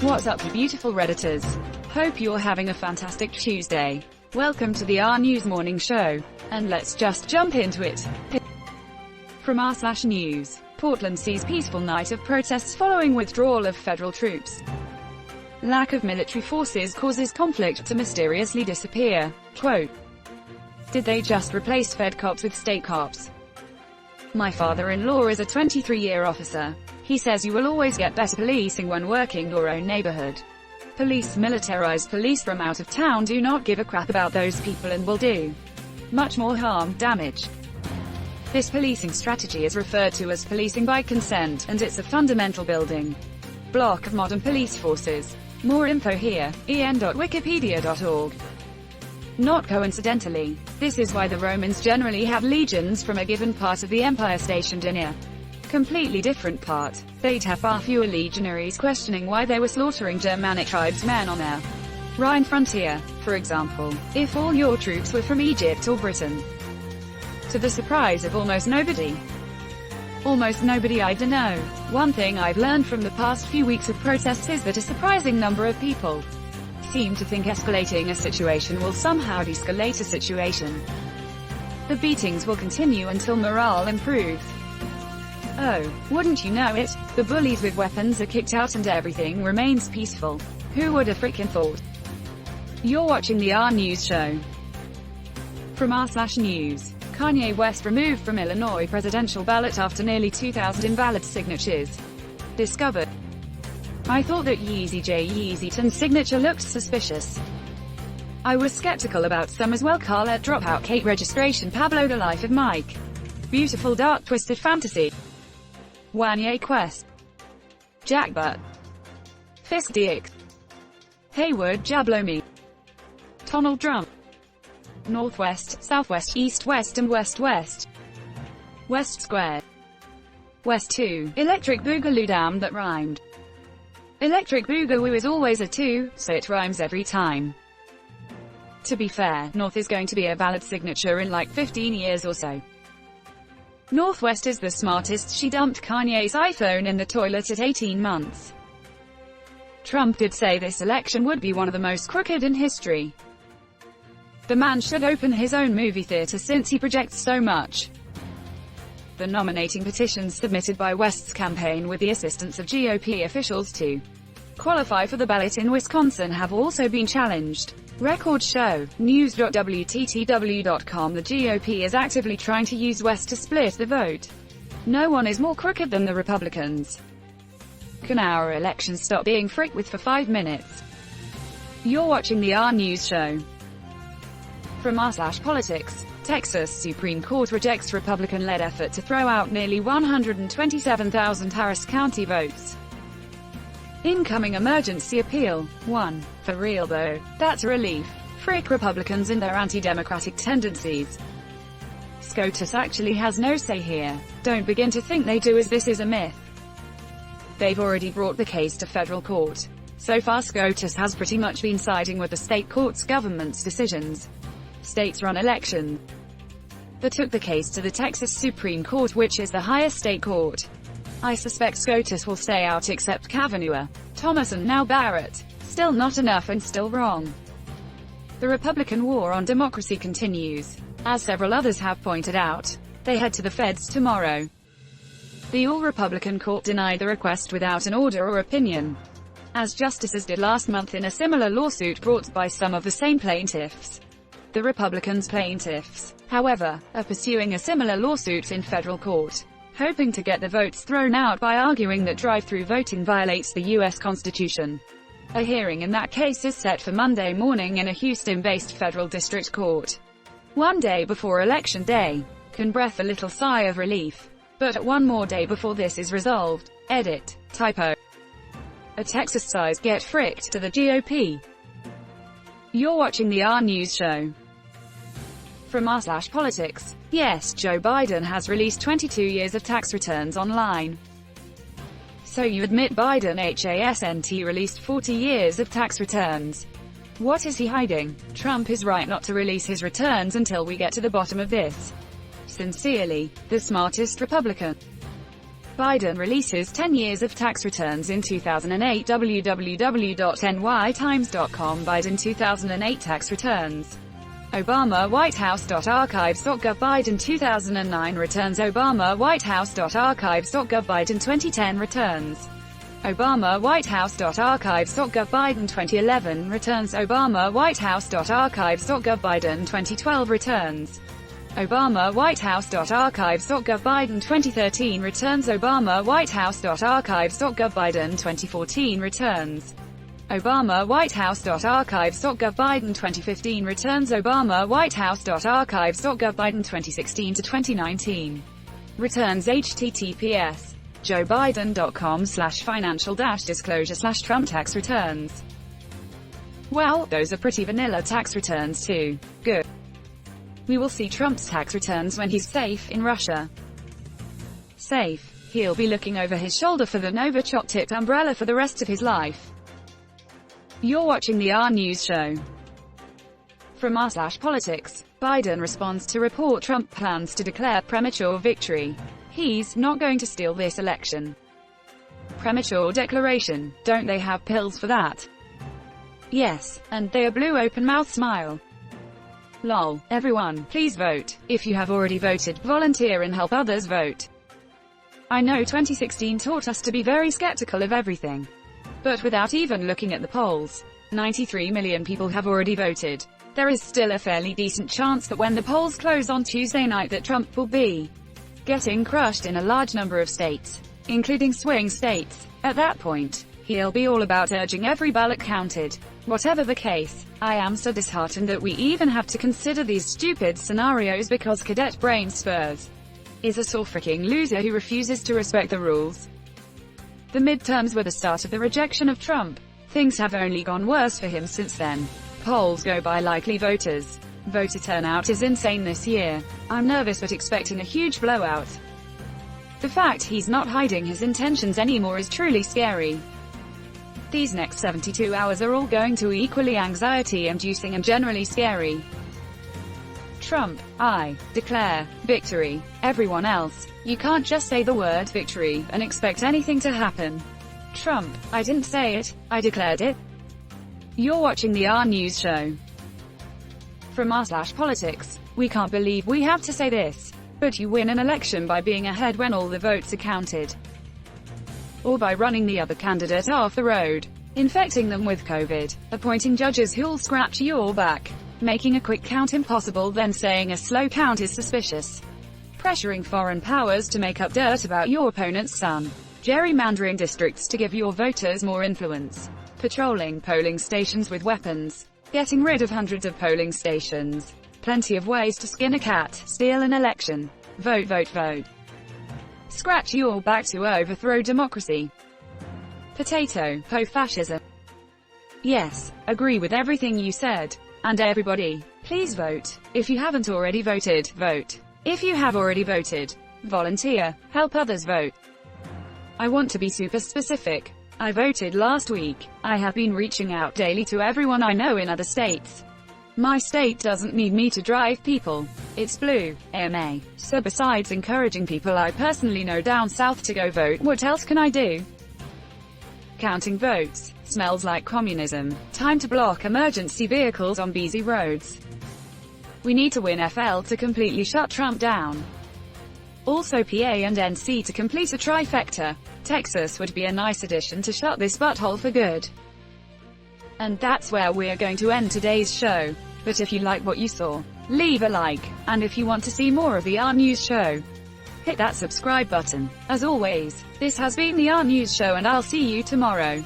What's up, you beautiful Redditors? Hope you're having a fantastic Tuesday. Welcome to the RNEWS morning show. And let's just jump into it. From r/news. Portland sees peaceful night of protests following withdrawal of federal troops. Lack of military forces causes conflict to mysteriously disappear. Quote, did they just replace Fed cops with state cops? My father-in-law is a 23-year officer. He says you will always get better policing when working your own neighborhood. Police, militarized police from out of town, do not give a crap about those people and will do much more harm, damage. This policing strategy is referred to as policing by consent, and it's a fundamental building block of modern police forces. More info here, en.wikipedia.org. Not coincidentally, this is why the Romans generally had legions from a given part of the empire stationed in a completely different part. They'd have far fewer legionaries questioning why they were slaughtering Germanic tribesmen on their Rhine frontier, for example, if all your troops were from Egypt or Britain. To the surprise of almost nobody, I don't know. One thing I've learned from the past few weeks of protests is that a surprising number of people seem to think escalating a situation will somehow de-escalate a situation. The beatings will continue until morale improves. Oh, wouldn't you know it, the bullies with weapons are kicked out and everything remains peaceful. Who would have frickin' thought? You're watching the RNEWS show. From r/news. Kanye West removed from Illinois presidential ballot after nearly 2,000 invalid signatures discovered. I thought that Yeezy's signature looked suspicious. I was skeptical about some as well. Carlet Dropout, Kate Registration, Pablo The Life of Mike. Beautiful Dark Twisted Fantasy. Kanye Quest. Jackbutt. Fisk DX. Hayward Jablomi. Tonal Drum. Northwest, Southwest, East West and West West. West Square. West 2. Electric Boogaloo, damn that rhymed. Electric Boogaloo is always a 2, so it rhymes every time. To be fair, North is going to be a valid signature in like 15 years or so. Northwest is the smartest. She dumped Kanye's iPhone in the toilet at 18 months. Trump did say this election would be one of the most crooked in history. The man should open his own movie theater since he projects so much. The nominating petitions submitted by West's campaign with the assistance of GOP officials to qualify for the ballot in Wisconsin have also been challenged. Records show, news.wttw.com, the GOP is actively trying to use West to split the vote. No one is more crooked than the Republicans. Can our elections stop being fricked with for 5 minutes? You're watching the RNEWS show. From r/politics. Texas Supreme Court rejects Republican-led effort to throw out nearly 127,000 Harris County votes. Incoming emergency appeal. 1. For real though, that's a relief. Frick Republicans and their anti-democratic tendencies. SCOTUS actually has no say here. Don't begin to think they do, as this is a myth. They've already brought the case to federal court. So far SCOTUS has pretty much been siding with the state courts' government's decisions. States run elections. They took the case to the Texas Supreme Court, which is the highest state court. I suspect SCOTUS will stay out except Kavanaugh, Thomas and now Barrett. Still not enough and still wrong. The Republican war on democracy continues. As several others have pointed out, they head to the feds tomorrow. The all-Republican court denied the request without an order or opinion, as justices did last month in a similar lawsuit brought by some of the same plaintiffs. The Republicans' plaintiffs, however, are pursuing a similar lawsuit in federal court, hoping to get the votes thrown out by arguing that drive-through voting violates the U.S. Constitution. A hearing in that case is set for Monday morning in a Houston-based federal district court. One day before Election Day. Can breath a little sigh of relief. But one more day before this is resolved. Edit. Typo. A Texas size get fricked to the GOP. You're watching the RNEWS show. From r/politics. Yes, Joe Biden has released 22 years of tax returns online. So you admit Biden hasn't released 40 years of tax returns? What is he hiding? Trump is right not to release his returns until we get to the bottom of this. Sincerely, the smartest Republican. Biden releases 10 years of tax returns in 2008. www.nytimes.com. Biden 2008 tax returns. Obama whitehouse.archives.gov. Biden 2009 returns. Obama whitehouse.archives.gov. Biden 2010 returns. Obama whitehouse.archives.gov. Biden 2011 returns. Obama whitehouse.archives.gov. Biden 2012 returns. Obama whitehouse.archives.gov. Biden 2013 returns. Obama whitehouse.archives.gov. Biden 2014 returns. Obama whitehouse.archives.gov. Biden 2015 returns. Obama whitehouse.archives.gov. Biden 2016 to 2019 returns. https joebiden.com/financial-disclosure/Trump tax returns. Well, those are pretty vanilla tax returns too. Good. We will see Trump's tax returns when he's safe in Russia. Safe. He'll be looking over his shoulder for the Novichok-tipped umbrella for the rest of his life. You're watching the RNEWS show. From r/politics, Biden responds to report Trump plans to declare premature victory. He's not going to steal this election. Premature declaration. Don't they have pills for that? Yes, and they are blue open-mouth smile. Lol. Everyone, please vote. If you have already voted, volunteer and help others vote. I know 2016 taught us to be very skeptical of everything. But without even looking at the polls, 93 million people have already voted. There is still a fairly decent chance that when the polls close on Tuesday night that Trump will be getting crushed in a large number of states, including swing states. At that point, he'll be all about urging every ballot counted. Whatever the case, I am so disheartened that we even have to consider these stupid scenarios because Cadet Brain Spurs is a sore freaking loser who refuses to respect the rules. The midterms were the start of the rejection of Trump. Things have only gone worse for him since then. Polls go by likely voters. Voter turnout is insane this year. I'm nervous but expecting a huge blowout. The fact he's not hiding his intentions anymore is truly scary. These next 72 hours are all going to be equally anxiety-inducing and generally scary. Trump, I declare victory. Everyone else, you can't just say the word victory and expect anything to happen. Trump, I didn't say it, I declared it. You're watching the RNEWS show. From r/politics, we can't believe we have to say this, but you win an election by being ahead when all the votes are counted. Or by running the other candidate off the road, infecting them with COVID, appointing judges who'll scratch your back, making a quick count impossible, then saying a slow count is suspicious, pressuring foreign powers to make up dirt about your opponent's son, gerrymandering districts to give your voters more influence, patrolling polling stations with weapons, getting rid of hundreds of polling stations. Plenty of ways to skin a cat, steal an election. Vote, vote, vote. Scratch your back to overthrow democracy. Potato, po-fascism. Yes, agree with everything you said. And everybody, please vote. If you haven't already voted, vote. If you have already voted, volunteer, help others vote. I want to be super specific. I voted last week. I have been reaching out daily to everyone I know in other states. My state doesn't need me to drive people. It's blue, AMA. So besides encouraging people I personally know down south to go vote, what else can I do? Counting votes. Smells like communism. Time to block emergency vehicles on busy roads. We need to win FL to completely shut Trump down. Also PA and NC to complete a trifecta. Texas would be a nice addition to shut this butthole for good. And that's where we're going to end today's show. But if you like what you saw, leave a like, and if you want to see more of the RNEWS show, hit that subscribe button. As always, this has been the RNEWS show and I'll see you tomorrow.